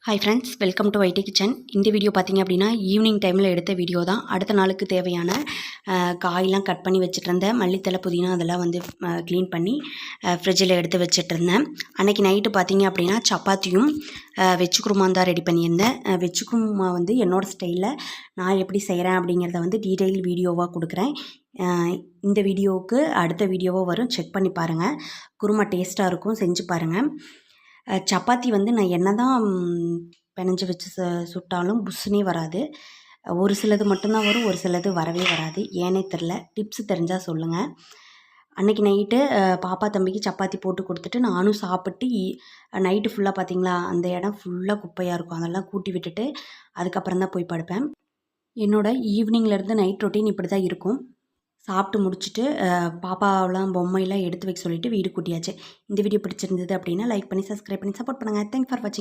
Hi friends, welcome to ID kitchen. இந்த video பார்த்திங்க அப்படின்னா ஈவினிங் டைமில் எடுத்த வீடியோ தான். அடுத்த நாளுக்கு தேவையான காயெலாம் கட் பண்ணி வச்சுட்ருந்தேன். மல்லித்தலை, புதினா அதெல்லாம் வந்து க்ளீன் பண்ணி ஃப்ரிட்ஜில் எடுத்து வச்சிட்ருந்தேன். அன்றைக்கி நைட்டு பார்த்திங்க அப்படின்னா சப்பாத்தியும் வெஜ்ஜு குருமா தான் ரெடி பண்ணியிருந்தேன். வெஜ்ஜு குருமா வந்து என்னோடய ஸ்டைலில் நான் எப்படி செய்கிறேன் அப்படிங்கிறத வந்து டீட்டெயில் வீடியோவாக கொடுக்குறேன். இந்த வீடியோவுக்கு அடுத்த வீடியோவாக வரும், செக் பண்ணி பாருங்கள். குருமா டேஸ்ட்டாக இருக்கும், செஞ்சு பாருங்கள். சப்பாத்தி வந்து நான் என்ன தான் பெனஞ்சு வச்சு சுட்டாலும் புஷ்ஷுனே வராது. ஒரு சிலது மட்டும்தான் வரும், ஒரு சிலது வரவே வராது. ஏன்னே தெரில. டிப்ஸு தெரிஞ்சால் சொல்லுங்கள். அன்றைக்கி நைட்டு பாப்பா தம்பிக்கு சப்பாத்தி போட்டு கொடுத்துட்டு நானும் சாப்பிட்டு நைட்டு ஃபுல்லாக பார்த்திங்களா, அந்த இடம் ஃபுல்லாக குப்பையாக இருக்கும். அதெல்லாம் கூட்டி விட்டுட்டு அதுக்கப்புறம் தான் போய் படுப்பேன். என்னோடய ஈவினிங்லேருந்து நைட் ரொட்டீன் இப்படி தான் இருக்கும். சாப்பிட்டு முடிச்சுட்டு பாப்பாவெலாம் பொம்மையெல்லாம் எடுத்து வைக்க சொல்லிவிட்டு வீடு கூட்டியாச்சு. இந்த வீடியோ பிடிச்சிருந்தது அப்படின்னா லைக் பண்ணி, சப்ஸ்கிரைப் பண்ணி சப்போர்ட் பண்ணுங்கள். தேங்க்ஸ் ஃபார் வாட்சிங்.